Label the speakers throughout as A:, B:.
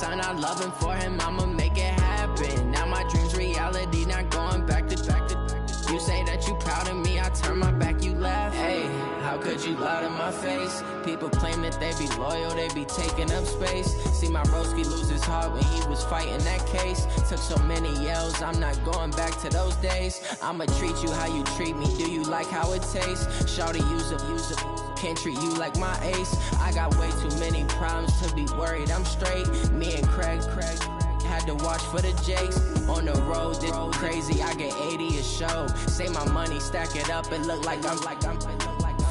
A: son, I love him. For him, I'ma make it happen. Now my dream's reality, not going back to. You say that you proud of me, I turn my back, you laugh. Hey, how could you lie to my face? People claim that they be loyal, they be taking up space. See my broski lose his heart when he was fighting that case. Took so many yells, I'm not going back to those days. I'ma treat you how you treat me, do you like how it tastes? Shawty, use up, can't treat you like my ace. I got way too many problems to be worried, I'm straight. Me and Craig had to watch for the Jakes. On the road, this crazy, I get 80 a show. Say my money, stack it up, it look like I'm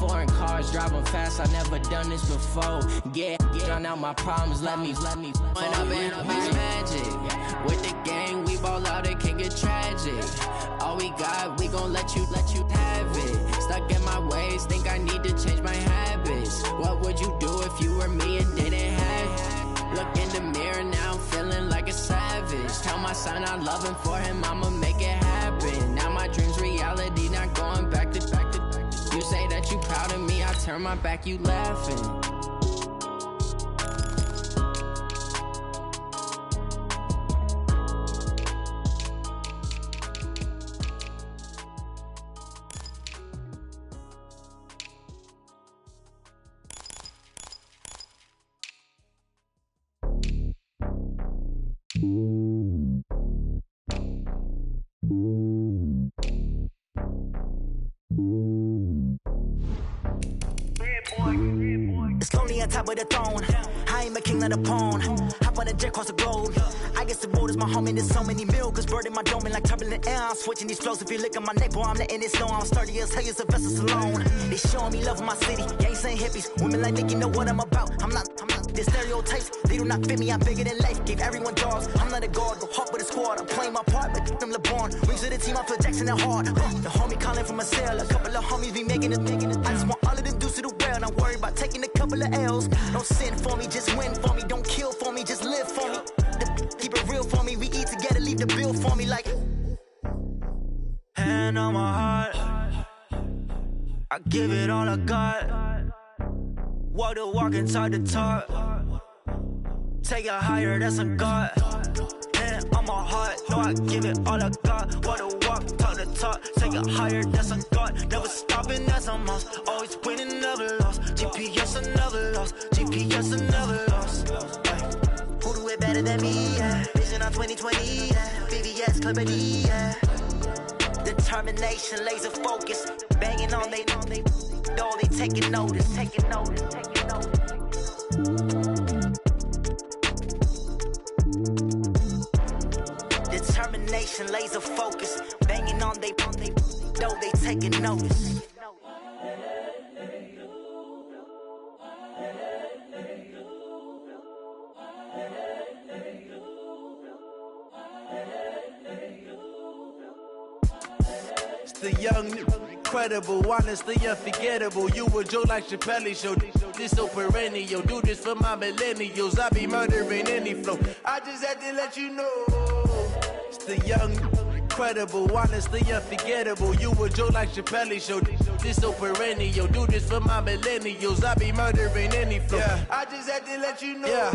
A: foreign cars, driving fast, I never done this before. Get drown out my problems, let me Went up in a beach magic. With the gang, we ball out, it can get tragic. All we got, we gon' let you have it. Stuck in my ways, think I need to change my habits. What would you do if you were me and didn't have it? Look in the mirror now, I'm feeling like a savage. Tell my son I love him, for him I'ma make it happen. Now my dream's reality, not going back to. You say that you proud of me, I turn my back, you laughing.
B: It's lonely on top of the throne. I ain't a king of the pawn. Hop on a jet across the globe. I guess the road is my home and there's so many miracles burning my dome and like turbulent air. I'm switching these flows. If you look at my neck, boy, I'm letting it slow. I'm sturdy as hell as a vessel alone. They showing me love in my city. Gangs ain't hippies. Women like Nick, you know what I'm about. I'm not. The stereotypes, they do not fit me. I'm bigger than life. Gave everyone dogs. I'm not a guard, but hawk with a squad. I'm playing my part, but I'm LeBron. Wings of the team, I feel Jackson and hard. The homie calling from a cell. A couple of homies be making it. I just want all of them dudes to the well. Not worried about taking a couple of L's. Don't sin for me, just win for me. Don't kill for me, just live for me. Keep it real for me. We eat together, leave the bill for me like. Hand on my heart, I give it all I got. Walk the walk and talk the talk. Take it higher, that's a God. Hand on my heart, no, I give it all I got. Walk the walk, talk the talk. Take it higher, that's a God. Never stopping, that's a must. Always winning, never lost. GPS, I never lost. GPS, I never lost. Who do it better than me? Yeah. Vision on 2020. Yeah. VVS, Clippity. Yeah. Determination, laser focus. Banging on they door, they taking notice. Determination, laser focus. Banging on they door, they taking notice.
C: The young, incredible, honestly unforgettable. You a Joe like Chappelle show. This so perennial. Do this for my millennials. I be murdering any flow. I just had to let you know. It's the young, incredible, honestly unforgettable. You a Joe like Chappelle show. This so perennial. Do this for my millennials. I be murdering any flow. Yeah. I just had to let you know. Yeah.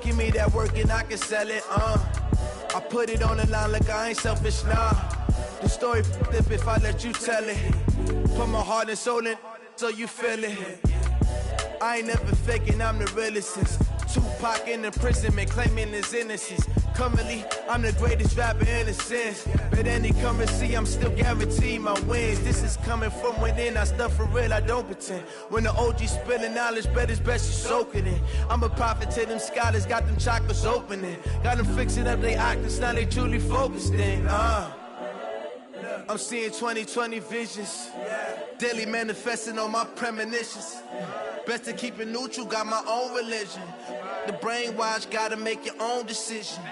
C: Give me that work and I can sell it. I put it on the line like I ain't selfish, nah. The story flip if I let you tell it. Put my heart and soul in so you feel it. I ain't never faking, I'm the realest since Tupac in imprisonment, claiming his innocence. Currently, I'm the greatest rapper in a sense. But any currency, I'm still guaranteed my wins. This is coming from within, I stuff for real, I don't pretend. When the OG spilling knowledge, bet it's best you soak it in. I'm a prophet to them scholars, got them chakras opening. Got them fixing up they octaves, now they truly focused in. I'm seeing 2020 visions. Daily manifesting on my premonitions. Best to keep it neutral, got my own religion. The brainwash, gotta make your own decision.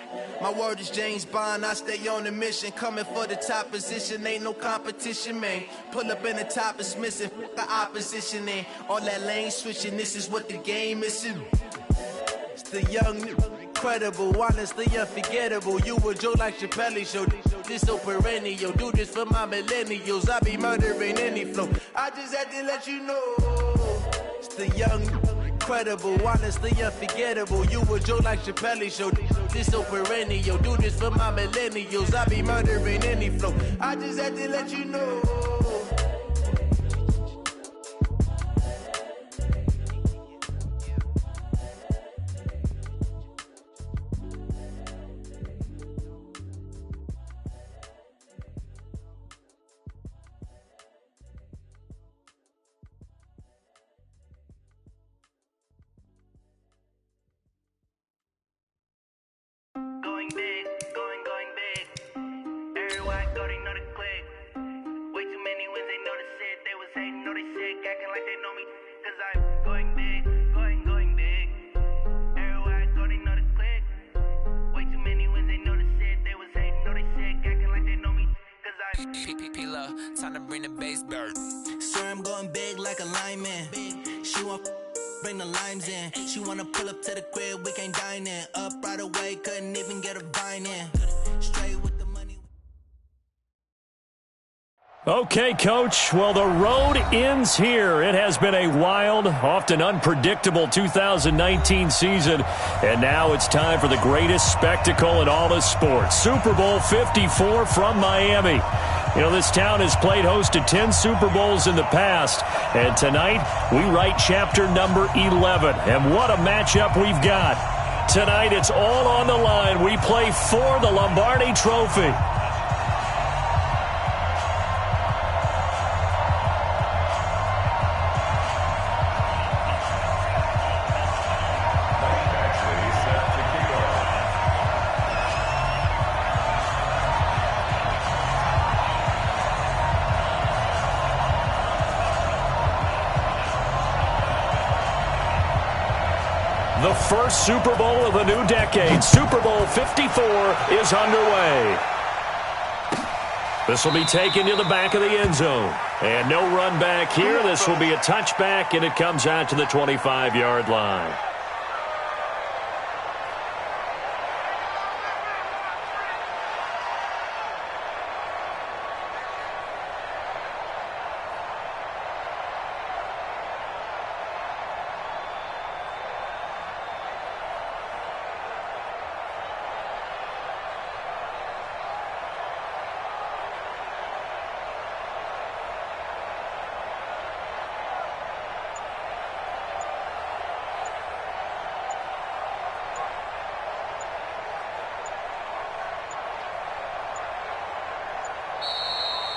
C: My word is James Bond, I stay on the mission. Coming for the top position, ain't no competition, man. Pull up in the top, it's missing, the opposition ain't. All that lane switching, this is what the game is. It's the young, incredible, honestly unforgettable. You a Joe like Chappelle show. This so perennial. Do this for my millennials. I be murdering any flow. I just had to let you know. It's the young, Credible, honestly unforgettable. You a joke like Chappelle show. This so perennial. Do this for my millennials. I be murdering any flow. I just had to let you know.
D: Going big, going big. Everywhere I go, they know the click. Way too many wins, they know the shit. They was hating, know they sick, acting like they know me. Cause I'm going big, going big. Everywhere I go, they know the click. Way too many wins, they know the shit. They was hating, know they sick, acting like they know me. Cause I'm
A: P-P-P-Lo, time to bring the bass bird.
B: Swear I'm going big like a lineman. She want bring the limes in. She wanna pull up to the crib, we can't dine in. Up right away, couldn't even get a vine in. Straight with the money.
E: Okay, Coach. Well, the road ends here. It has been a wild, often unpredictable 2019 season. And now it's time for the greatest spectacle in all of sports. Super Bowl 54 from Miami. You know, this town has played host to 10 Super Bowls in the past. And tonight, we write chapter number 11. And what a matchup we've got. Tonight, it's all on the line. We play for the Lombardi Trophy. The first Super Bowl of the new decade, Super Bowl 54, is underway. This will be taken to the back of the end zone. And no run back here. This will be a touchback, and it comes out to the 25-yard line.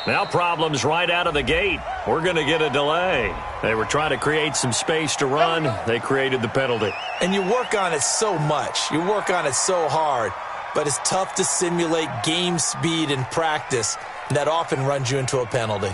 E: Now problems right out of the gate. We're going to get a delay. They were trying to create some space to run. They created the penalty.
F: And you work on it so much. You work on it so hard. But it's tough to simulate game speed in practice. And that often runs you into a penalty.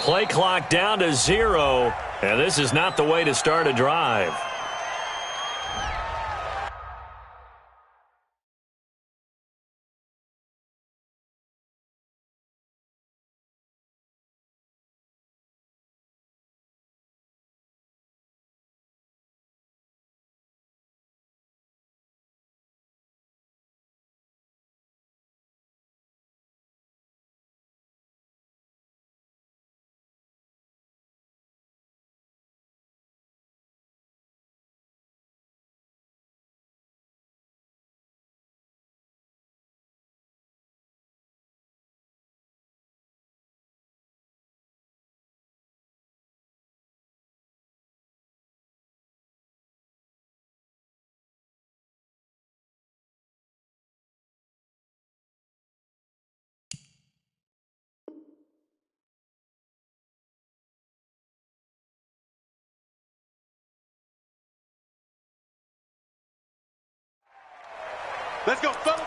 E: Play clock down to 0, and this is not the way to start a drive.
G: Let's go, fellas.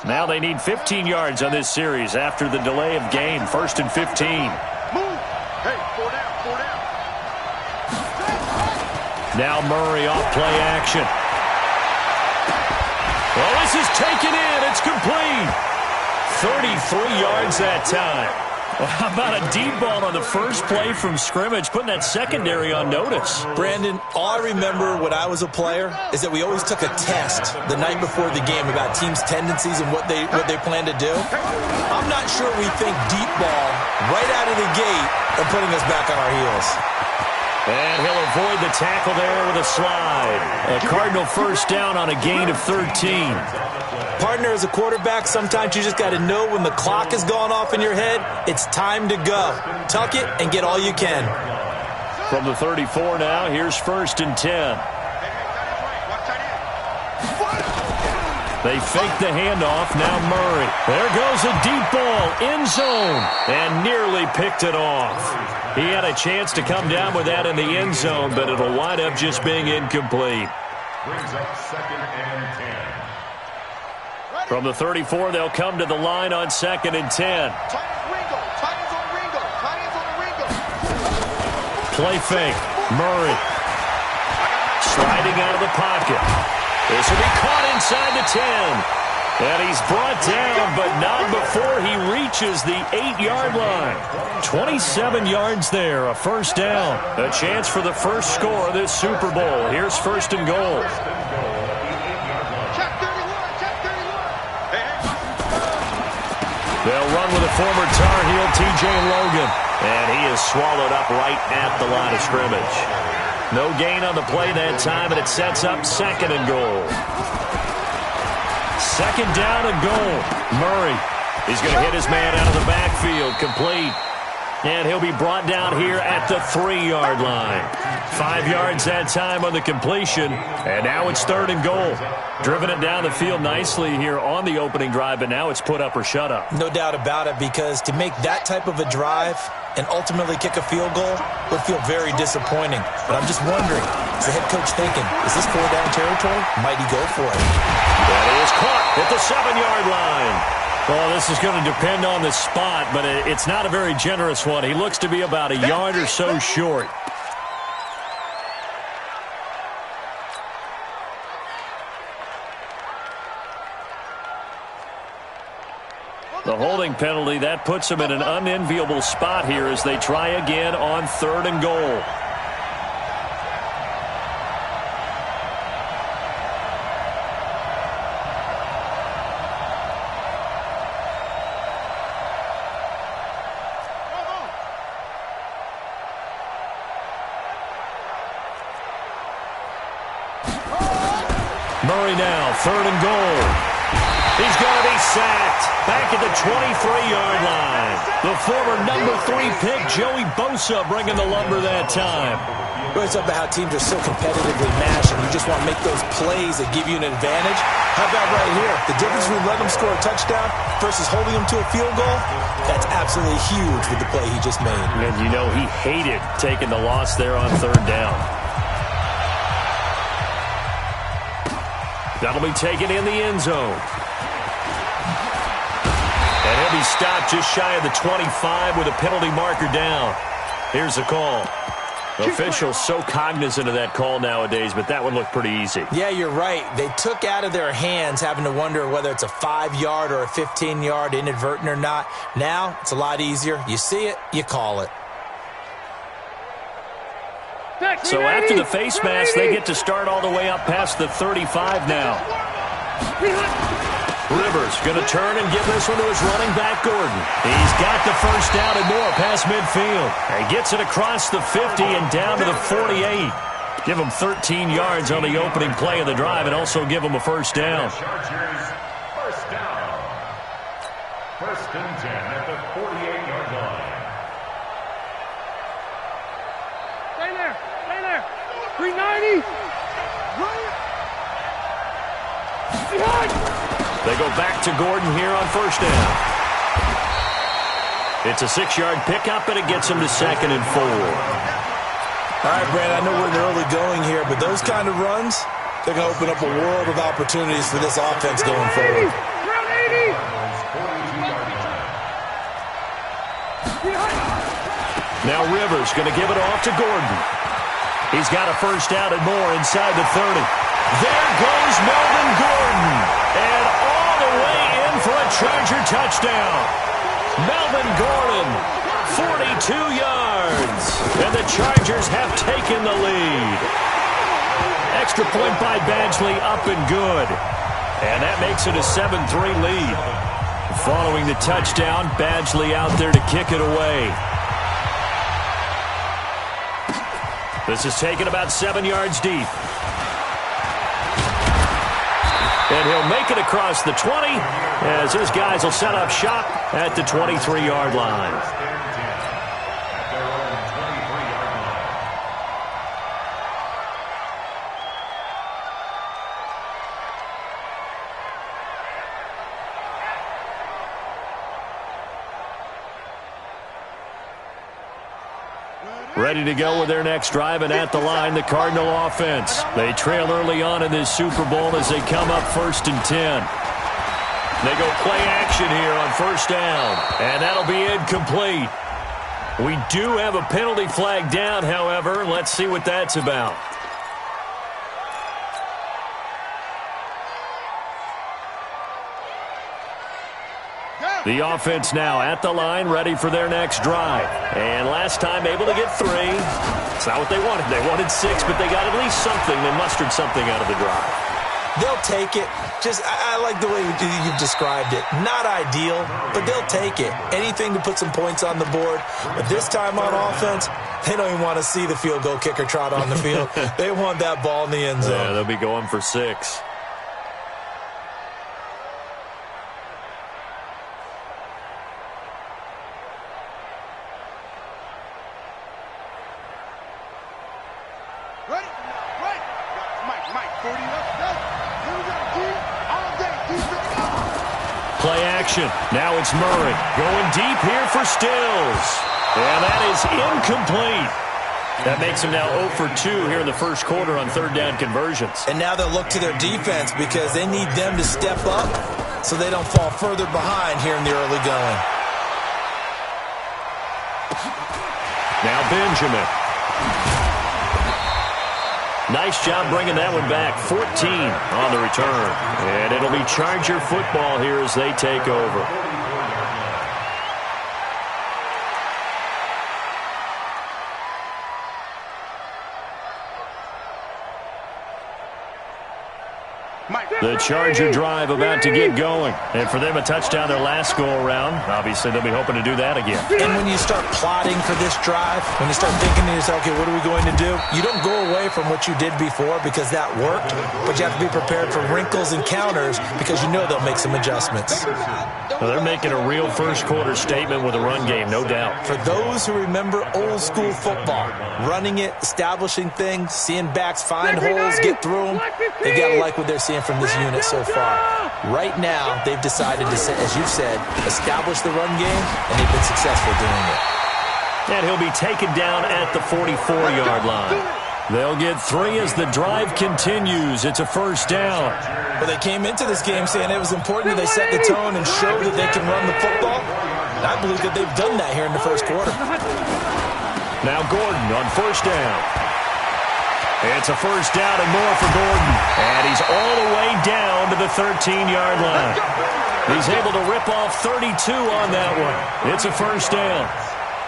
E: Now they need 15 yards on this series after the delay of game. 1st and 15.
G: Move. Hey, 4 down, 4 down.
E: Now Murray off play action. Well, this is taken in. It's complete. 33 yards that time. Well, how about a deep ball on the first play from scrimmage, putting that secondary on notice?
F: Brandon, all I remember when I was a player is that we always took a test the night before the game about teams' tendencies and what they plan to do. I'm not sure we think deep ball right out of the gate and putting us back on our heels.
E: And he'll avoid the tackle there with a slide. A Cardinal first down on a gain of 13.
F: Partner, as a quarterback, sometimes you just got to know when the clock has gone off in your head, it's time to go. Tuck it and get all you can.
E: From the 34 now, here's 1st and 10. They fake the handoff. Now Murray. There goes a deep ball. End zone. And nearly picked it off. He had a chance to come down with that in the end zone, but it'll wind up just being incomplete.
G: Brings up 2nd and 10.
E: From the 34, they'll come to the line on 2nd and 10. Play fake. Murray. Sliding out of the pocket. This will be caught inside the 10. And he's brought down, but not before he reaches the 8-yard line. 27 yards there, a first down. A chance for the first score of this Super Bowl. Here's 1st and goal. They'll run with a former Tar Heel, T.J. Logan. And he is swallowed up right at the line of scrimmage. No gain on the play that time, and it sets up 2nd and goal. 2nd down and goal. Murray. He's going to hit his man out of the backfield. Complete. And he'll be brought down here at the 3-yard line. 5 yards that time on the completion. And now it's 3rd and goal. Driven it down the field nicely here on the opening drive, but now it's put up or shut up.
F: No doubt about it, because to make that type of a drive and ultimately kick a field goal would feel very disappointing. But I'm just wondering, is the head coach thinking, is this 4-down territory? Might he go for it?
E: That is caught at the 7-yard line. Well, this is going to depend on the spot, but it's not a very generous one. He looks to be about a yard or so short. The holding penalty, that puts him in an unenviable spot here as they try again on 3rd and goal. Murray now, 3rd and goal. He's going to be sacked back at the 23-yard line. The former number 3 pick, Joey Bosa, bringing the lumber that time.
F: It's about how teams are so competitively matched, and you just want to make those plays that give you an advantage. How about right here? The difference between letting them score a touchdown versus holding them to a field goal, that's absolutely huge with the play he just made.
E: And you know he hated taking the loss there on 3rd down. That'll be taken in the end zone. And he'll be stopped just shy of the 25 with a penalty marker down. Here's the call. Officials so cognizant of that call nowadays, but that one looked pretty easy.
F: Yeah, you're right. They took out of their hands having to wonder whether it's a 5-yard or a 15-yard, inadvertent or not. Now, it's a lot easier. You see it, you call it.
E: So after the face mask, they get to start all the way up past the 35 now. Rivers going to turn and give this one to his running back, Gordon. He's got the first down and more past midfield. And gets it across the 50 and down to the 48. Give him 13 yards on the opening play of the drive and also give him a first down.
G: First down. 1st and 10 at the 48-yard line.
H: Stay there. Stay there. 390. Behind.
E: They go back to Gordon here on first down. It's a 6-yard pickup, and it gets him to 2nd and 4.
F: All right, Brad, I know we're in the early going here, but those kind of runs, they're going to open up a world of opportunities for this offense going forward.
H: Round 80.
E: Now Rivers going to give it off to Gordon. He's got a first down and more inside the 30. There goes Melvin Gordon. And all the way in for a Charger touchdown. Melvin Gordon, 42 yards. And the Chargers have taken the lead. Extra point by Badgley, up and good. And that makes it a 7-3 lead. Following the touchdown, Badgley out there to kick it away. This is taken about 7 yards deep. And he'll make it across the 20 as his guys will set up shop at the 23-yard line. Ready to go with their next drive, and at the line, the Cardinal offense. They trail early on in this Super Bowl as they come up 1st and 10. They go play action here on 1st down, and that'll be incomplete. We do have a penalty flag down, however. Let's see what that's about. The offense now at the line, ready for their next drive. And last time able to get 3. It's not what they wanted. They wanted 6, but they got at least something. They mustered something out of the drive.
F: They'll take it. I like the way you've described it. Not ideal, but they'll take it. Anything to put some points on the board. But this time on offense, they don't even want to see the field goal kicker trot on the field. They want that ball in the end zone.
E: Yeah, they'll be going for 6. Play action. Now it's Murray going deep here for Stills. And that is incomplete. That makes him now 0 for 2 here in the first quarter on 3rd down conversions.
F: And now they'll look to their defense because they need them to step up so they don't fall further behind here in the early going.
E: Now Benjamin. Nice job bringing that one back. 14 on the return. And it'll be Charger football here as they take over. The Charger drive about to get going. And for them, a touchdown their last go-around. Obviously, they'll be hoping to do that again.
F: And when you start plotting for this drive, when you start thinking to yourself, okay, what are we going to do? You don't go away from what you did before because that worked, but you have to be prepared for wrinkles and counters because you know they'll make some adjustments.
E: Well, they're making a real first-quarter statement with a run game, no doubt.
F: For those who remember old-school football, running it, establishing things, seeing backs find holes, get through them, they got to like what they're seeing from this unit so far. Right now, they've decided to, as you said, establish the run game, and they've been successful doing it.
E: And he'll be taken down at the 44-yard line. They'll get 3 as the drive continues. It's a first down.
F: Well, they came into this game saying it was important that they set the tone and show that they can run the football. And I believe that they've done that here in the first quarter.
E: Now Gordon on first down. It's a first down and more for Gordon. And he's all the way down to the 13-yard line. He's able to rip off 32 on that one. It's a first down.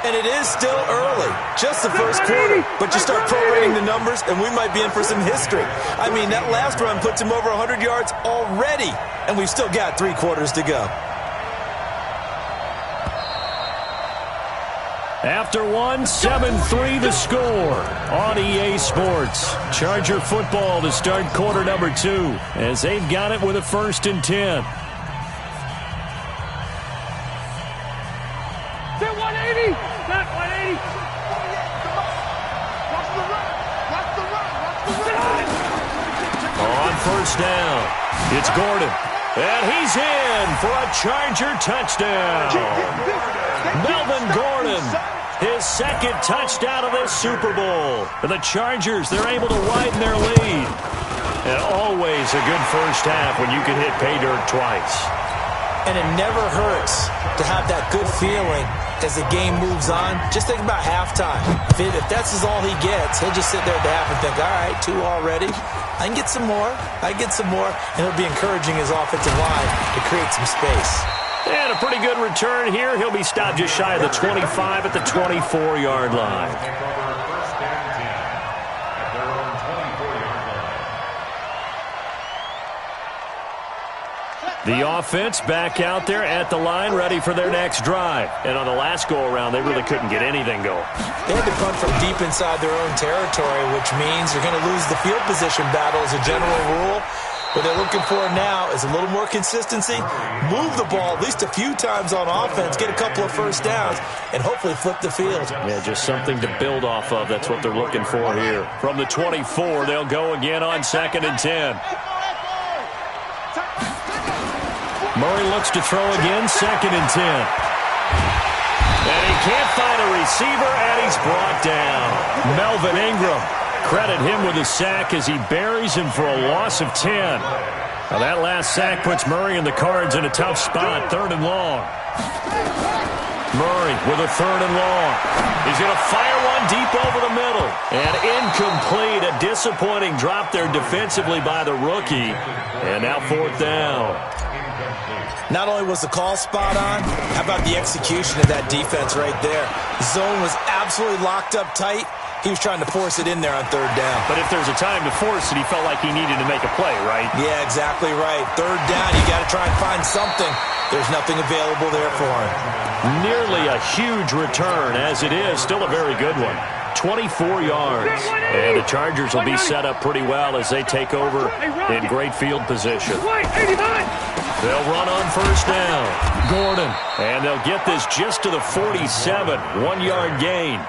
F: And it is still early, just the first quarter. But you start prorating the numbers, and we might be in for some history. I mean, that last run puts him over 100 yards already, and we've still got 3 quarters to go.
E: After one, 7-3 the score on EA Sports. Charger football to start quarter number 2 as they've got it with a 1st and 10. On first down, it's Gordon. And he's in for a Charger touchdown. Melvin Gordon, his 2nd touchdown of this Super Bowl. And the Chargers, they're able to widen their lead. And always a good first half when you can hit pay dirt twice.
F: And it never hurts to have that good feeling as the game moves on. Just think about halftime. If that's all he gets, he'll just sit there at the half and think, all right, 2 already. I can get some more. And he'll be encouraging his offensive line to create some space.
E: And a pretty good return here. He'll be stopped just shy of the 25 at the 24-yard line. The offense back out there at the line, ready for their next drive. And on the last go-around, they really couldn't get anything going.
F: They had to punt from deep inside their own territory, which means they're going to lose the field position battle as a general rule. What they're looking for now is a little more consistency, move the ball at least a few times on offense, get a couple of first downs, and hopefully flip the field.
E: Yeah, just something to build off of. That's what they're looking for here. From the 24, they'll go again on 2nd and 10. Murray looks to throw again, 2nd and 10. And he can't find a receiver, and he's brought down. Melvin Ingram. Credit him with a sack as he buries him for a loss of 10. Now that last sack puts Murray and the Cards in a tough spot, 3rd and long. Murray with a 3rd and long. He's going to fire one deep over the middle. And incomplete, a disappointing drop there defensively by the rookie. And now 4th down.
F: Not only was the call spot on, how about the execution of that defense right there? The zone was absolutely locked up tight. He was trying to force it in there on 3rd down.
E: But if there's a time to force it, he felt like he needed to make a play, right?
F: Yeah, exactly right. 3rd down, you got to try and find something. There's nothing available there for him.
E: Nearly a huge return, as it is. Still a very good one. 24 yards. And the Chargers will be set up pretty well as they take over in great field position. They'll run on 1st down. Gordon. And they'll get this just to the 47. 1-yard gain.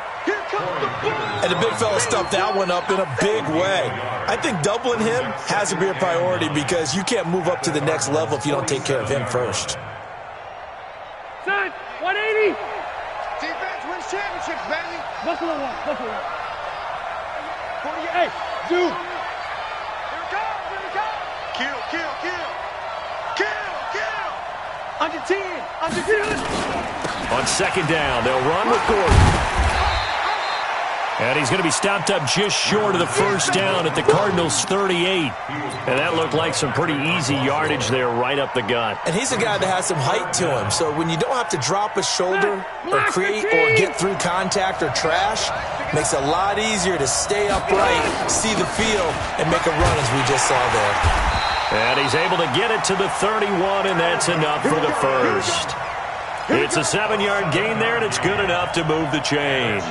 F: And the big fella stuffed that one up in a big way. I think doubling him has to be a priority because you can't move up to the next level if you don't take care of him first.
H: Son, 180.
I: Defense wins championships, baby.
H: Buffalo one. 48. Hey, dude.
I: Here it comes. Kill.
H: Under 10.
E: On 2nd down, they'll run with Gordon. And he's going to be stopped up just short of the 1st down at the Cardinals' 38. And that looked like some pretty easy yardage there right up the gut.
F: And he's a guy that has some height to him. So when you don't have to drop a shoulder or create or get through contact or trash, makes it a lot easier to stay upright, see the field, and make a run as we just saw there.
E: And he's able to get it to the 31, and that's enough for the first. It's a 7-yard gain there, and it's good enough to move the chains.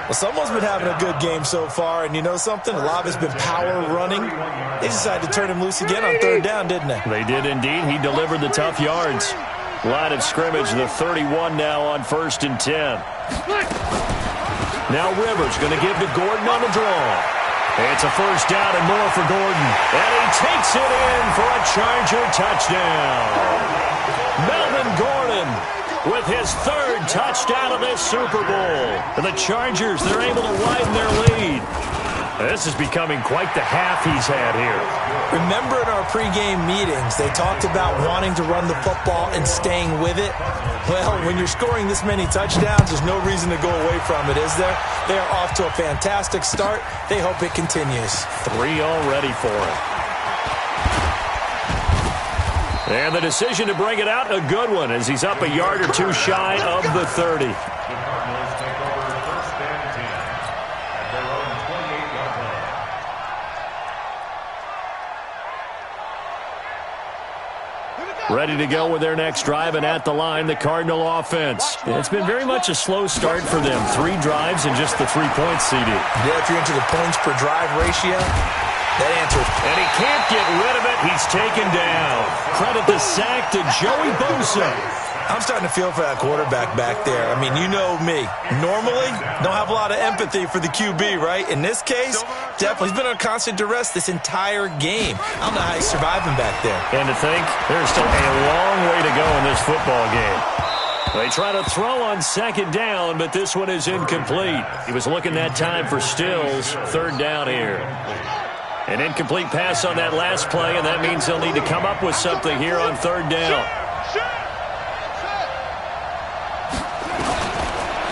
F: Well, someone's been having a good game so far, and you know something? A lot of it's been power running. They decided to turn him loose again on 3rd down, didn't they?
E: They did indeed. He delivered the tough yards. Line of scrimmage, the 31 now on 1st and 10. Now Rivers going to give to Gordon on the draw. It's a 1st down and more for Gordon. And he takes it in for a Charger touchdown. Melvin Gordon with his 3rd touchdown of this Super Bowl. And the Chargers, they're able to widen their lead. This is becoming quite the half he's had here.
F: Remember in our pregame meetings, they talked about wanting to run the football and staying with it? Well, when you're scoring this many touchdowns, there's no reason to go away from it, is there? They are off to a fantastic start. They hope it continues.
E: 3 already for him. And the decision to bring it out, a good one, as he's up a yard or 2 shy of the 30. Ready to go with their next drive, and at the line, the Cardinal offense. It's been very much a slow start for them. 3 drives and just the 3 points, CD.
F: Yeah, if you're into the points per drive ratio, that answers.
E: And he can't get rid of it. He's taken down. Credit the sack to Joey Bosa.
F: I'm starting to feel for that quarterback back there. I mean, you know me. Normally, don't have a lot of empathy for the QB, right? In this case, definitely. He's been on constant duress this entire game. I don't know how he's surviving back there.
E: And to think, there's still a long way to go in this football game. They try to throw on 2nd down, but this one is incomplete. He was looking that time for Stills. 3rd down here. An incomplete pass on that last play, and that means they'll need to come up with something here on 3rd down.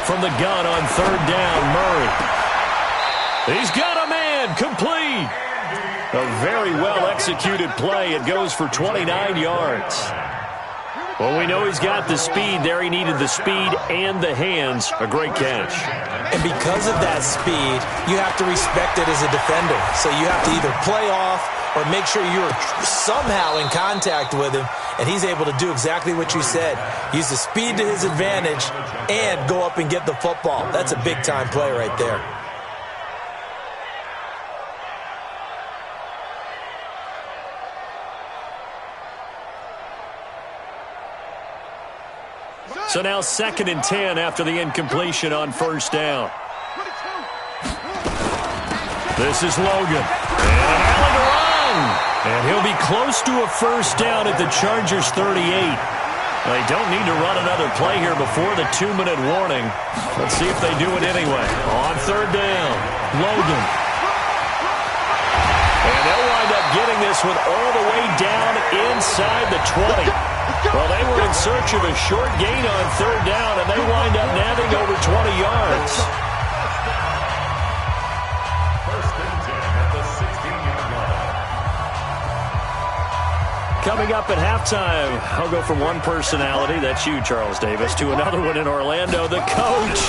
E: from the gun on third down. Murray. He's got a man. Complete. A very well-executed play. It goes for 29 yards. Well, we know he's got the speed there. He needed the speed and the hands. A great catch.
F: And because of that speed, you have to respect it as a defender. So you have to either play off or make sure you're somehow in contact with him, and he's able to do exactly what you said. Use the speed to his advantage and go up and get the football. That's a big-time play right there.
E: So now 2nd and 10 after the incompletion on first down. This is Logan. And Allen to run. And he'll be close to a first down at the Chargers 38. They don't need to run another play here before the 2-minute warning. Let's see if they do it anyway. On third down, Logan. And they'll wind up getting this one all the way down inside the 20. Well, they were in search of a short gain on third down, and they wind up nabbing over 20 yards.
G: First and 10 at the 16-yard line.
E: Coming up at halftime, I'll go from one personality, that's you, Charles Davis, to another one in Orlando, the coach.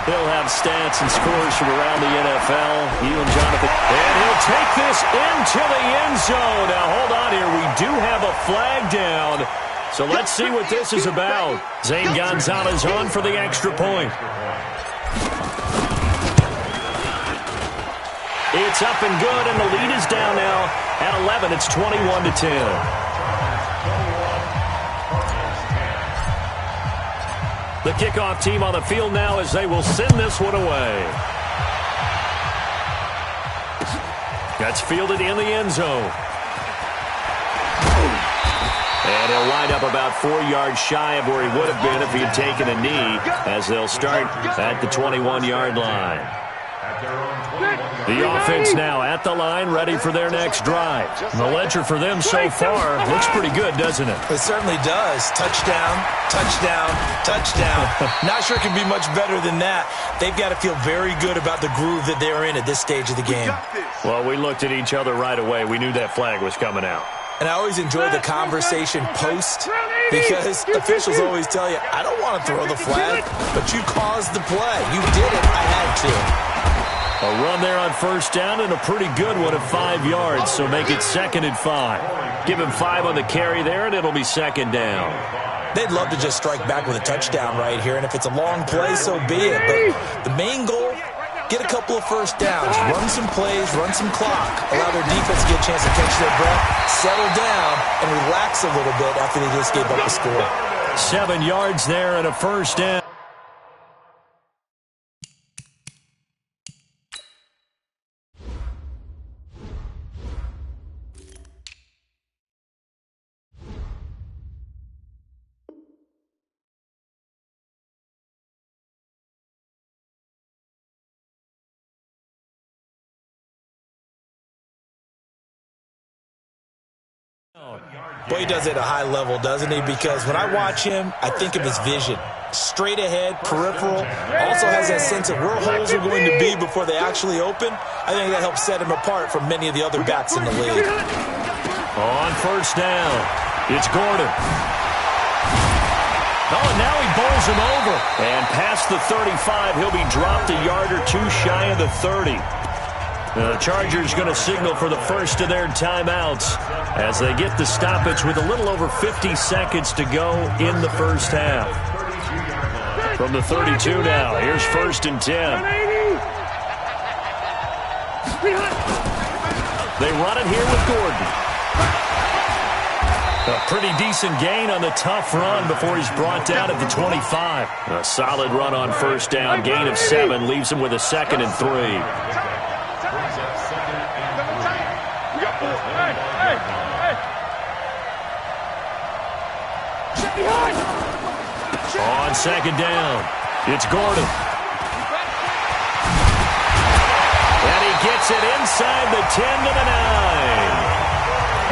E: He'll have stats and scores from around the NFL. You and Jonathan. And he'll take this into the end zone. Now, hold on here. We do have a flag down. So let's see what this is about. Zane Gonzalez on for the extra point. It's up and good, and the lead is down now at 11. It's 21-10. The kickoff team on the field now as they will send this one away. That's fielded in the end zone. And he'll wind up about 4 yards shy of where he would have been if he had taken a knee, as they'll start at the 21-yard line. The offense now at the line, ready for their next drive. The ledger for them so far looks pretty good, doesn't it?
F: It certainly does. Touchdown, touchdown, touchdown. Not sure it can be much better than that. They've got to feel very good about the groove that they're in at this stage of the game.
E: Well, we looked at each other right away. We knew that flag was coming out.
F: And I always enjoy the conversation post, because officials always tell you, I don't want to throw the flag, but you caused the play. You did it. I had to.
E: A run there on first down, and a pretty good one at 5 yards, so make it 2nd and 5. Give him 5 on the carry there, and it'll be 2nd down.
F: They'd love to just strike back with a touchdown right here, and if it's a long play, so be it. But the main goal, get a couple of first downs, run some plays, run some clock, allow their defense to get a chance to catch their breath, settle down, and relax a little bit after they just gave up a score.
E: 7 yards there and a first down.
F: Boy, he does it at a high level, doesn't he? Because when I watch him, I think of his vision. Straight ahead, peripheral. Also has that sense of where holes are going to be before they actually open. I think that helps set him apart from many of the other backs in the league.
E: On first down, it's Gordon. Oh, and now he bowls him over. And past the 35, he'll be dropped a yard or two shy of the 30. The Chargers going to signal for the first of their timeouts as they get the stoppage with a little over 50 seconds to go in the first half. From the 32 now, here's 1st and 10. They run it here with Gordon. A pretty decent gain on the tough run before he's brought down at the 25. A solid run on first down, gain of 7, leaves him with a 2nd and 3. On second down, it's Gordon. And he gets it inside the 10 to the 9.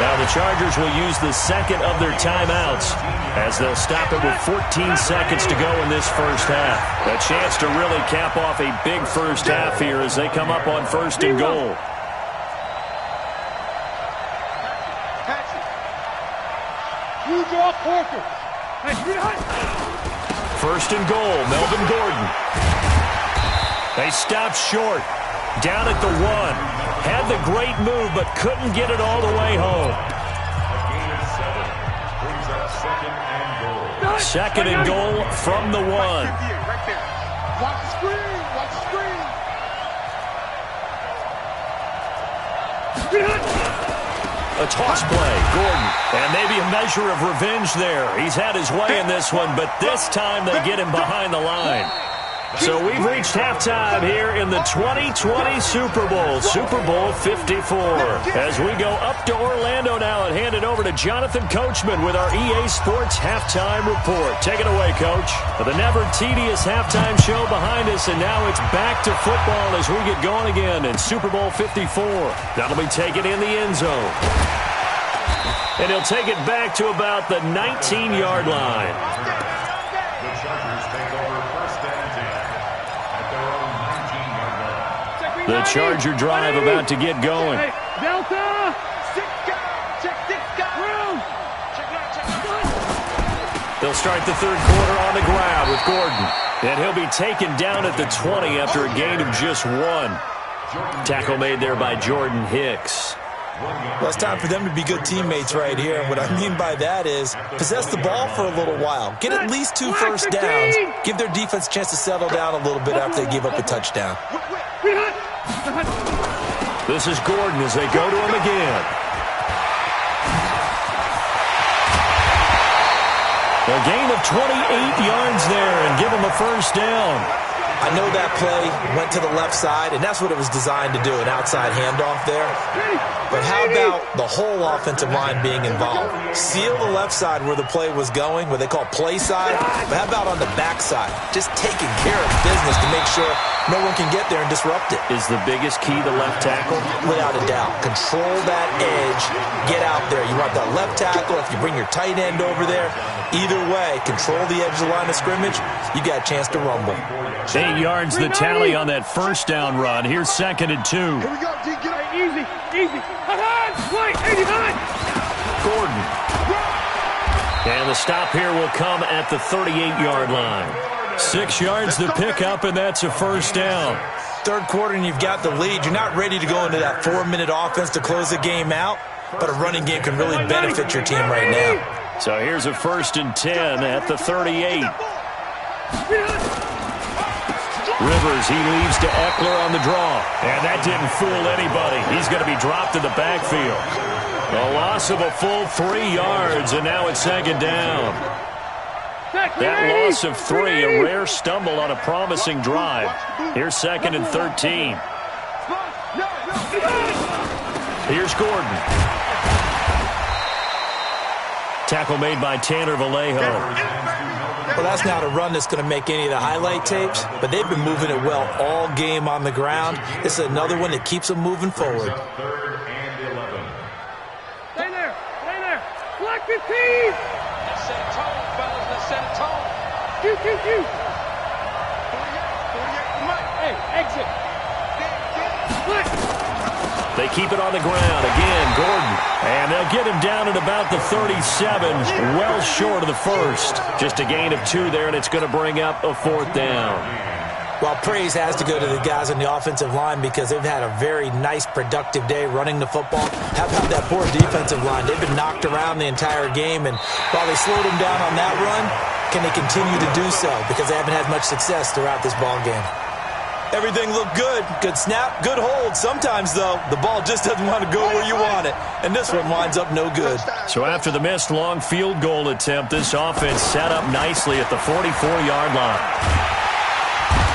E: Now the Chargers will use the second of their timeouts as they'll stop it with 14 seconds to go in this first half. A chance to really cap off a big first half here as they come up on 1st and goal.
H: You draw Porker.
E: 1st and goal, Melvin Gordon. They stopped short. Down at the 1. Had the great move, but couldn't get it all the way home.
G: A gain of 7 brings up 2nd and goal.
E: 2nd and goal from the 1.
I: Right there. Watch the screen. Watch the screen.
E: A toss play, Gordon. And maybe a measure of revenge there. He's had his way in this one, but this time they get him behind the line. So we've reached halftime here in the 2020 Super Bowl, Super Bowl 54. As we go up to Orlando now and hand it over to Jonathan Coachman with our EA Sports Halftime Report. Take it away, Coach. The never tedious halftime show behind us, and now it's back to football as we get going again in Super Bowl 54. That'll be taken in the end zone. And he'll take it back to about the 19-yard line.
G: The Chargers take over 1st and 10 at their own 19-yard line.
E: The Charger drive about to get going.
H: Delta.
E: They'll start the 3rd quarter on the ground with Gordon. And he'll be taken down at the 20 after a gain of just 1. Tackle made there by Jordan Hicks.
F: Well, it's time for them to be good teammates right here. And what I mean by that is possess the ball for a little while. Get at least 2 first downs. Give their defense a chance to settle down a little bit after they give up a touchdown.
E: This is Gordon as they go to him again. A gain of 28 yards there and give him a first down.
F: I know that play went to the left side, and that's what it was designed to do, an outside handoff there. But how about the whole offensive line being involved? Seal the left side where the play was going, what they call play side. But how about on the back side? Just taking care of business to make sure no one can get there and disrupt it.
E: Is the biggest key the left tackle?
F: Without a doubt. Control that edge. Get out there. You want that left tackle. If you bring your tight end over there, either way, control the edge of the line of scrimmage, you got a chance to rumble.
E: 8 yards the tally on that first down run. Here's 2nd and 2.
H: Here we go, D. Get it easy. Wait, 89.
E: Gordon. And the stop here will come at the 38-yard line. 6 yards the pickup, and that's a first down.
F: 3rd quarter, and you've got the lead. You're not ready to go into that 4-minute offense to close the game out, but a running game can really benefit your team right now.
E: So here's a 1st and 10 at the 38. Rivers, he leaves to Eckler on the draw. And that didn't fool anybody. He's going to be dropped in the backfield. A loss of a full 3 yards, and now it's 2nd down. That loss of 3, a rare stumble on a promising drive. Here's 2nd and 13. Here's Gordon. Tackle made by Tanner Vallejo.
F: Well, that's not a run that's going to make any of the highlight tapes, but they've been moving it well all game on the ground. This is another one that keeps them moving forward.
G: 3rd and 11.
H: Stay there. Select the team.
I: Let's set a tone, fellas. Let's set a tone.
H: Shoot.
I: 48, come on.
H: Hey, exit. Split.
E: They keep it on the ground. Again, Gordon. And they'll get him down at about the 37, well short of the first. Just a gain of 2 there, and it's going to bring up a 4th down.
F: Well, praise has to go to the guys on the offensive line because they've had a very nice, productive day running the football. How about that poor defensive line? They've been knocked around the entire game, and while they slowed them down on that run, can they continue to do so? Because they haven't had much success throughout this ball game. Everything looked good. Good snap, good hold. Sometimes, though, the ball just doesn't want to go where you want it. And this one winds up no good.
E: So after the missed long field goal attempt, this offense set up nicely at the 44-yard line.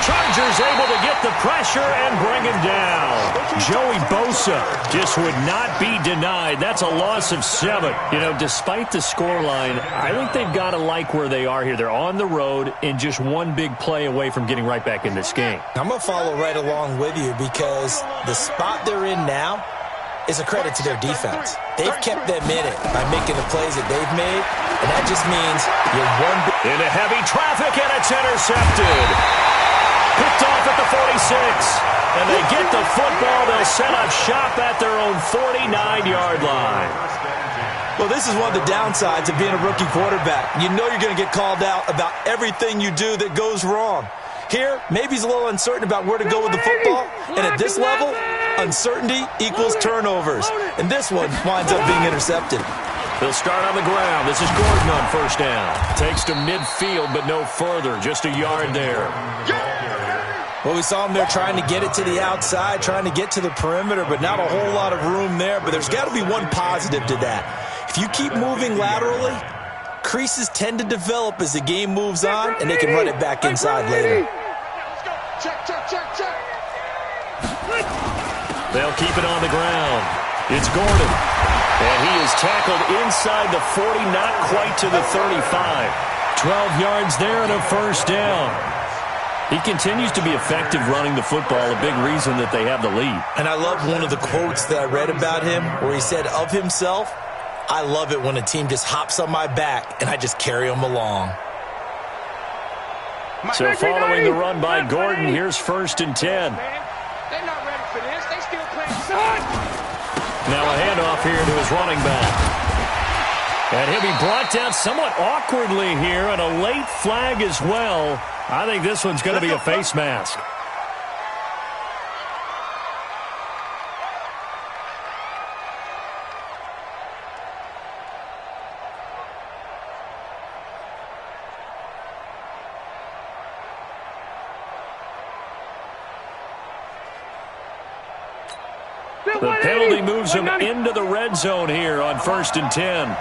E: Chargers able to get the pressure and bring him down. Joey Bosa just would not be denied. That's a loss of 7. You know, despite the scoreline, I think they've got to like where they are here. They're on the road and just one big play away from getting right back in this game.
F: I'm going to follow right along with you because the spot they're in now, is a credit to their defense. They've kept them in it by making the plays that they've made, and that just means you're one...
E: Into heavy traffic, and it's intercepted. Picked off at the 46. And they get the football. They'll set up shop at their own 49-yard line.
F: Well, this is one of the downsides of being a rookie quarterback. You know you're going to get called out about everything you do that goes wrong. Here, maybe he's a little uncertain about where to go with the football. And at this level, uncertainty equals turnovers. And this one winds up being intercepted.
E: They'll start on the ground. This is Gordon on first down. Takes to midfield, but no further. Just a yard there.
F: Well, we saw him there trying to get it to the outside, trying to get to the perimeter, but not a whole lot of room there. But there's got to be one positive to that. If you keep moving laterally, creases tend to develop as the game moves on, and they can run it back inside later.
I: Check.
E: They'll keep it on the ground. It's Gordon. And he is tackled inside the 40, not quite to the 35. 12 yards there and a first down. He continues to be effective running the football, a big reason that they have the lead.
F: And I love one of the quotes that I read about him where he said of himself, "I love it when a team just hops on my back and I just carry them along."
E: So following the run by Gordon, here's 1st and 10.
I: They're not ready for this. They still playing.
E: Now a handoff here to his running back. And he'll be brought down somewhat awkwardly here, and a late flag as well. I think this one's going to be a face mask. The penalty moves him into the red zone here on 1st and 10.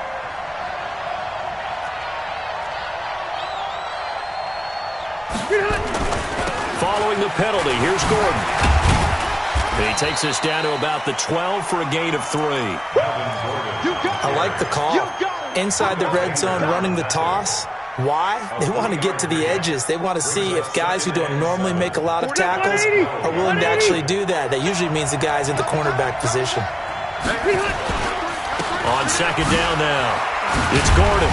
E: Following the penalty, here's Gordon. He takes us down to about the 12 for a gain of 3.
F: I like the call. Inside the red zone, running the toss. Why? They want to get to the edges. They want to see if guys who don't normally make a lot of tackles are willing to actually do that. That usually means the guy's in the cornerback position.
E: On 2nd down now, it's Gordon.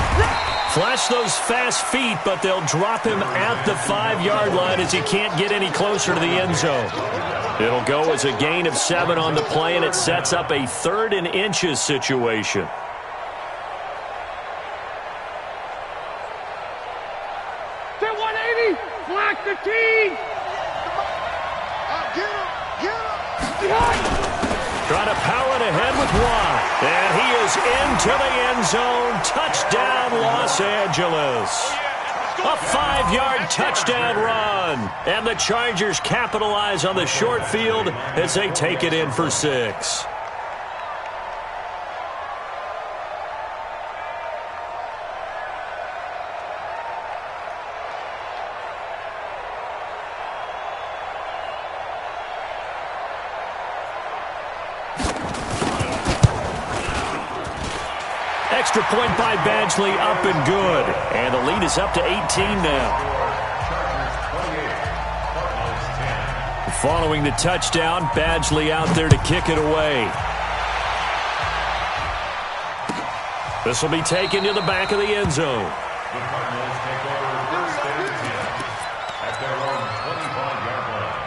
E: Flash those fast feet, but they'll drop him at the 5-yard line as he can't get any closer to the end zone. It'll go as a gain of 7 on the play, and it sets up a 3rd and inches situation. Trying to power it ahead with Watt. And he is into the end zone. Touchdown, Los Angeles. A 5-yard touchdown run. And the Chargers capitalize on the short field as they take it in for 6. Extra point by Badgley, up and good. And the lead is up to 18 now. Following the touchdown, Badgley out there to kick it away. This will be taken to the back of the end zone.
G: The Cardinals take over 1st and 10 at their own 25-yard line.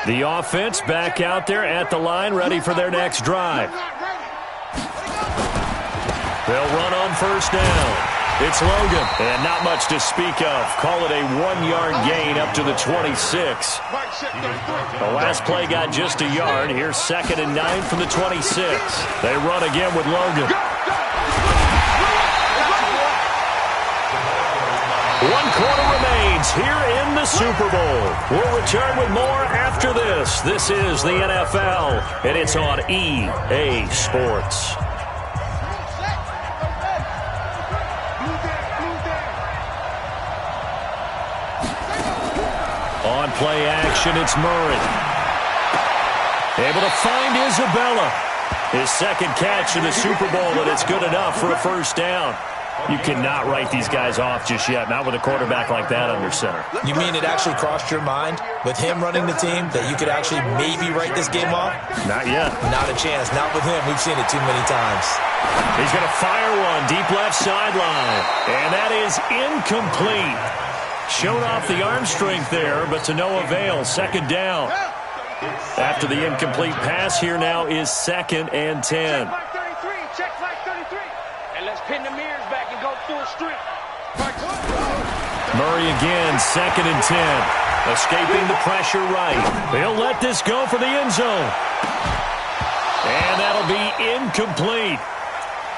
E: The offense back out there at the line, ready for their next drive. They'll run on 1st down. It's Logan, and not much to speak of. Call it a 1-yard gain up to the 26. The last play got just a yard. Here's 2nd and 9 from the 26. They run again with Logan. 1 quarter remains here in the Super Bowl. We'll return with more after this. This is the NFL, and it's on EA Sports. On play action, it's Murray. Able to find Isabella. His 2nd catch in the Super Bowl, and it's good enough for a 1st down. You cannot write these guys off just yet, not with a quarterback like that under center.
F: You mean it actually crossed your mind with him running the team that you could actually maybe write this game off?
E: Not yet.
F: Not a chance. Not with him. We've seen it too many times.
E: He's going to fire one deep left sideline. And that is incomplete. Showed off the arm strength there, but to no avail. Second down. After the incomplete pass, here now is 2nd and 10.
I: Check flag 33. And let's pin the mirrors back and go full strength.
E: Murray again, 2nd and 10. Escaping the pressure right. They'll let this go for the end zone. And that'll be incomplete.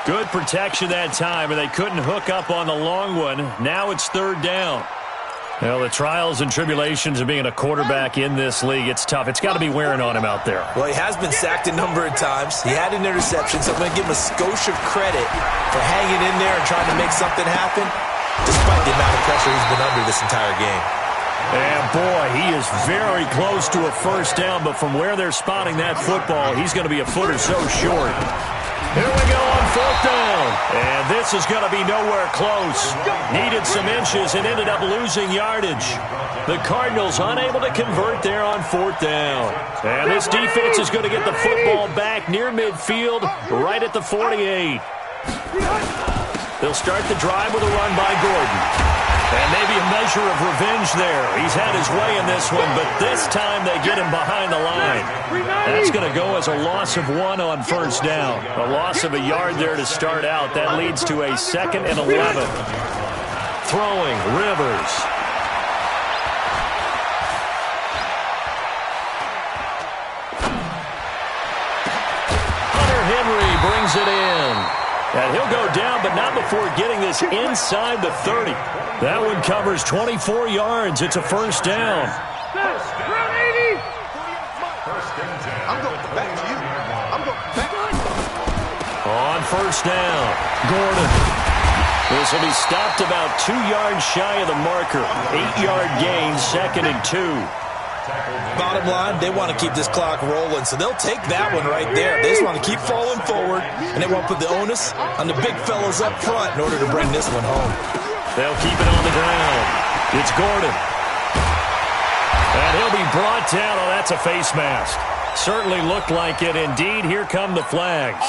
E: Good protection that time, and they couldn't hook up on the long one. Now it's 3rd down. Well, the trials and tribulations of being a quarterback in this league, it's tough. It's got to be wearing on him out there.
F: Well, he has been sacked a number of times. He had an interception, so I'm going to give him a skosh of credit for hanging in there and trying to make something happen, despite the amount of pressure he's been under this entire game.
E: And, boy, he is very close to a first down, but from where they're spotting that football, he's going to be a foot or so short. Here we go on 4th down. And this is going to be nowhere close. Needed some inches and ended up losing yardage. The Cardinals unable to convert there on 4th down. And this defense is going to get the football back near midfield, right at the 48. They'll start the drive with a run by Gordon. And maybe a measure of revenge there. He's had his way in this one, but this time they get him behind the line. That's going to go as a loss of 1 on 1st down. A loss of a yard there to start out. That leads to a 2nd and 11. Throwing, Rivers. Hunter Henry brings it in. And he'll go down, but not before getting this inside the 30. That one covers 24 yards. It's a 1st down.
C: I'm going back to you. I'm going back.
E: On 1st down, Gordon. This will be stopped about 2 yards shy of the marker. 8-yard gain, 2nd and 2.
F: Bottom line, they want to keep this clock rolling, so they'll take that one right there. They just want to keep falling forward, and they want to put the onus on the big fellas up front in order to bring this one home.
E: They'll keep it on the ground. It's Gordon. And he'll be brought down. Oh, that's a face mask. Certainly looked like it. Indeed, here come the flags.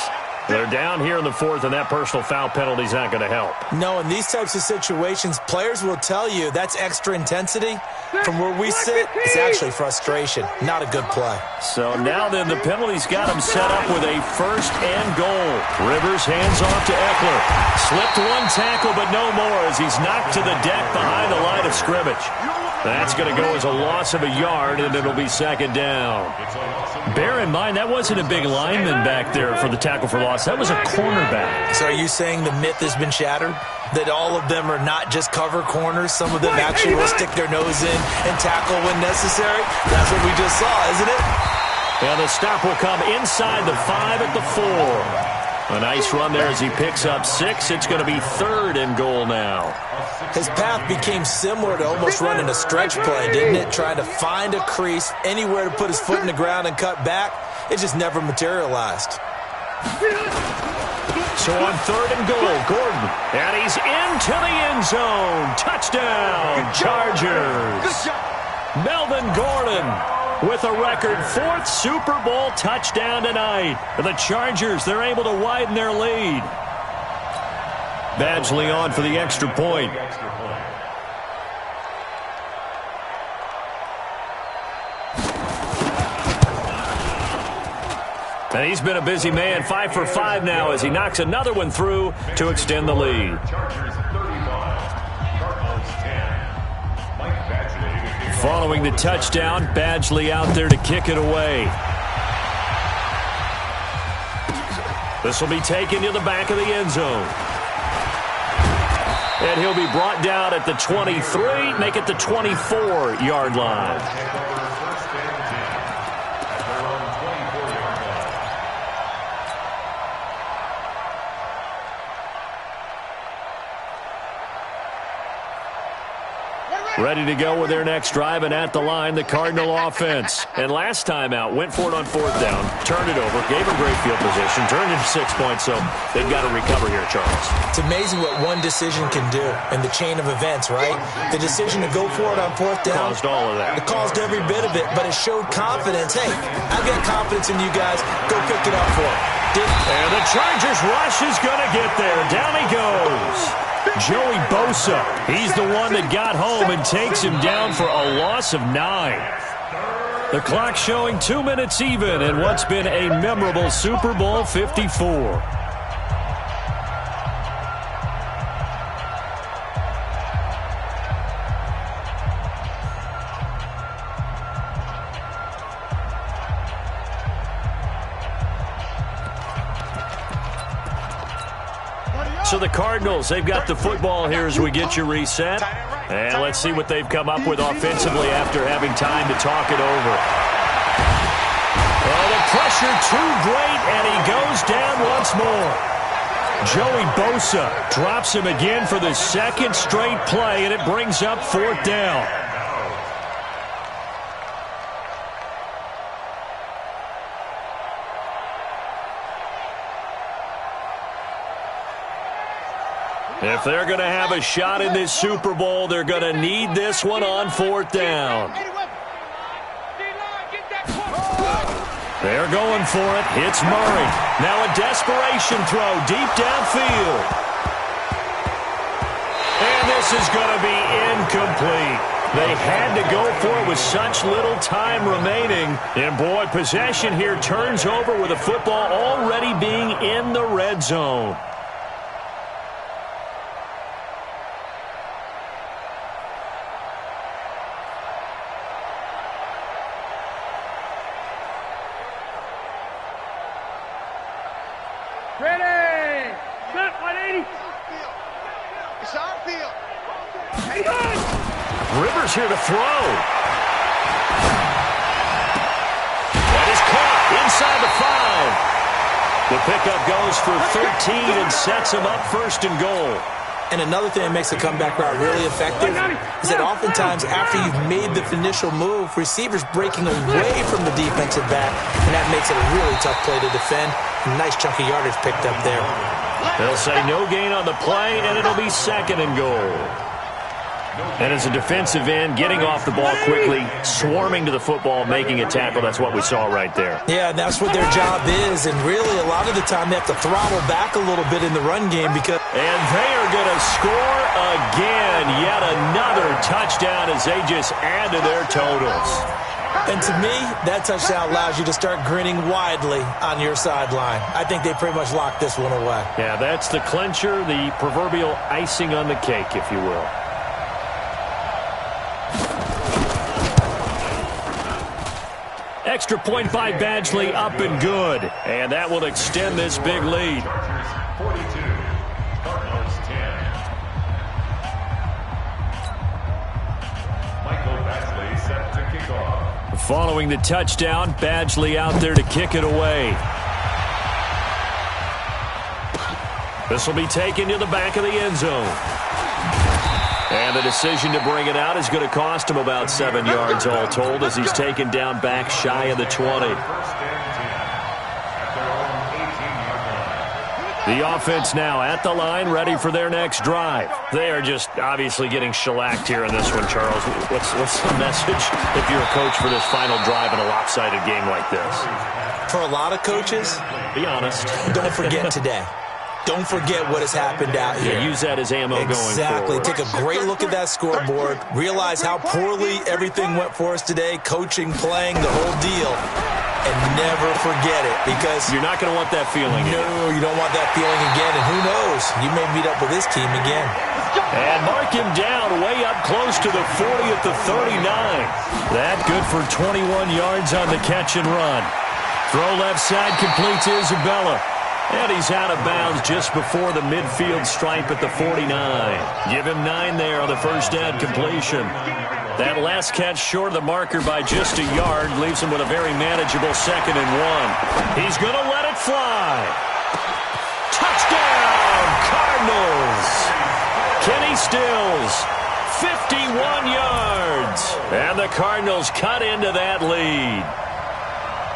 E: They're down here in the 4th, and that personal foul penalty is not going to help.
F: No, in these types of situations, players will tell you that's extra intensity. From where we sit, it's actually frustration. Not a good play.
E: So now then, the penalty's got him set up with a 1st and goal. Rivers hands off to Eckler. Slipped one tackle, but no more as he's knocked to the deck behind the line of scrimmage. That's going to go as a loss of a yard, and it'll be 2nd down. Bear in mind, that wasn't a big lineman back there for the tackle for loss. That was a cornerback.
F: So are you saying the myth has been shattered? That all of them are not just cover corners? Some of them actually will stick their nose in and tackle when necessary? That's what we just saw, isn't it?
E: And the stop will come inside the 5 at the 4. A nice run there as he picks up 6. It's going to be 3rd and goal now.
F: His path became similar to almost running a stretch play, didn't it? Trying to find a crease, anywhere to put his foot in the ground and cut back. It just never materialized.
E: So on 3rd and goal, Gordon. And he's into the end zone. Touchdown, Chargers. Melvin Gordon with a record 4th Super Bowl touchdown tonight. The Chargers, they're able to widen their lead. Badgley on for the extra point. And he's been a busy man, 5 for 5 now as he knocks another one through to extend the lead. Following the touchdown, Badgley out there to kick it away. This will be taken to the back of the end zone. And he'll be brought down at the 23, make it the 24-yard line. Ready to go with their next drive, and at the line, the Cardinal offense. And last time out, went for it on 4th down, turned it over, gave them great field position, turned into 6 points, so they've got to recover here, Charles.
F: It's amazing what one decision can do in the chain of events, right? The decision to go for it on 4th down.
E: Caused all of that.
F: It caused every bit of it, but it showed confidence. Hey, I've got confidence in you guys. Go pick it up for it.
E: And the Chargers rush is going to get there. Down he goes. Joey Bosa, he's the one that got home and takes him down for a loss of 9. The clock showing 2 minutes even in what's been a memorable Super Bowl 54. So the Cardinals, they've got the football here as we get you reset. And let's see what they've come up with offensively after having time to talk it over. Oh, the pressure too great, and he goes down once more. Joey Bosa drops him again for the second straight play, and it brings up 4th down. If they're going to have a shot in this Super Bowl, they're going to need this one on 4th down. They're going for it. Hits Murray. Now a desperation throw deep downfield. And this is going to be incomplete. They had to go for it with such little time remaining. And, boy, possession here turns over with the football already being in the red zone.
H: Ready! Set 180! It's our field!
E: Rivers here to throw. That is caught inside the 5. The pickup goes for 13 and sets him up 1st and goal.
F: And another thing that makes the comeback route really effective is that oftentimes after you've made the initial move, receivers breaking away from the defensive back, and that makes it a really tough play to defend. A nice chunk of yardage picked up there.
E: They'll say no gain on the play, and it'll be 2nd and goal. And as a defensive end, getting off the ball quickly, swarming to the football, making a tackle, that's what we saw right there.
F: Yeah, and that's what their job is, and really a lot of the time they have to throttle back a little bit in the run game because...
E: And they are going to score again. Yet another touchdown as they just add to their totals.
F: And to me, that touchdown allows you to start grinning widely on your sideline. I think they pretty much locked this one away.
E: Yeah, that's the clincher, the proverbial icing on the cake, if you will. Extra point by Badgley, up and good. And that will extend this big lead.
G: 42, Cardinals 10. Michael Badgley set to kick off.
E: Following the touchdown, Badgley out there to kick it away. This will be taken to the back of the end zone. And the decision to bring it out is going to cost him about 7 yards all told as he's taken down back shy of the 20. The offense now at the line, ready for their next drive. They are just obviously getting shellacked here in this one, Charles. What's the message if you're a coach for this final drive in a lopsided game like this?
F: For a lot of coaches,
E: be honest.
F: Don't forget today. Don't forget what has happened out here.
E: Yeah, use that as ammo going forward.
F: Exactly. Take a great look at that scoreboard. Realize how poorly everything went for us today. Coaching, playing, the whole deal. And never forget it because...
E: You're not going to want that feeling.
F: No, you don't want that feeling again. And who knows? You may meet up with this team again.
E: And mark him down way up close to the 40 at the 39. That good for 21 yards on the catch and run. Throw left side complete to Isabella. And he's out of bounds just before the midfield stripe at the 49. Give him 9 there on the first down completion. That last catch short of the marker by just a yard leaves him with a very manageable 2nd and 1. He's going to let it fly. Touchdown, Cardinals. Kenny Stills, 51 yards. And the Cardinals cut into that lead.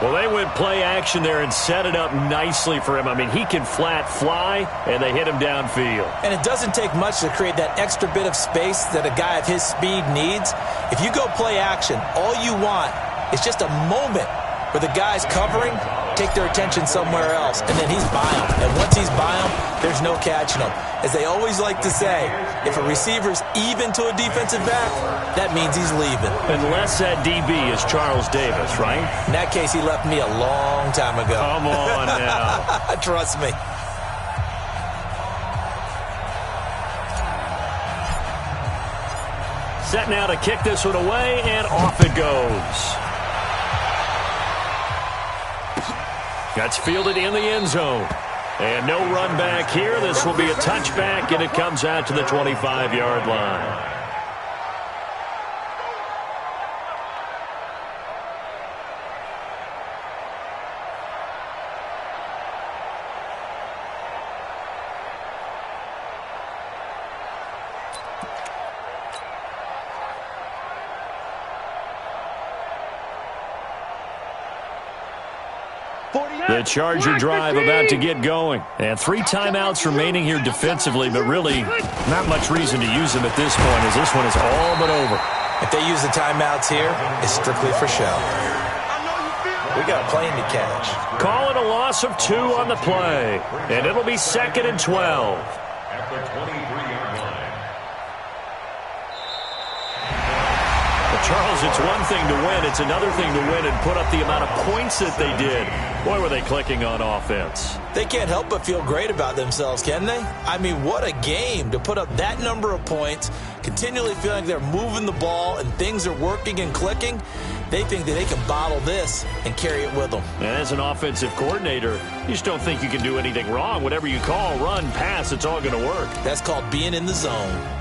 E: Well, they went play action there and set it up nicely for him. I mean, he can flat fly, and they hit him downfield.
F: And it doesn't take much to create that extra bit of space that a guy of his speed needs. If you go play action, all you want is just a moment where the guys covering take their attention somewhere else, and then he's by them. And once he's by them, there's no catching him. As they always like to say, if a receiver's even to a defensive back, that means he's leaving.
E: Unless that DB is Charles Davis, right?
F: In that case, he left me a long time ago.
E: Come on now.
F: Trust me.
E: Set now to kick this one away, and off it goes. That's fielded in the end zone. And no run back here. This will be a touchback, and it comes out to the 25-yard line. The Charger drive about to get going. And 3 timeouts remaining here defensively, but really not much reason to use them at this point, as this one is all but over.
F: If they use the timeouts here, it's strictly for show. We got a plane to catch.
E: Call it a loss of 2 on the play. And it'll be 2nd and 12.
G: At the 23-yard line.
E: Charles, it's one thing to win. It's another thing to win and put up the amount of points that they did. Boy, were they clicking on offense.
F: They can't help but feel great about themselves, can they? I mean, what a game to put up that number of points, continually feeling like they're moving the ball and things are working and clicking. They think that they can bottle this and carry it with them.
E: And as an offensive coordinator, you just don't think you can do anything wrong. Whatever you call, run, pass, it's all going to work.
F: That's called being in the zone.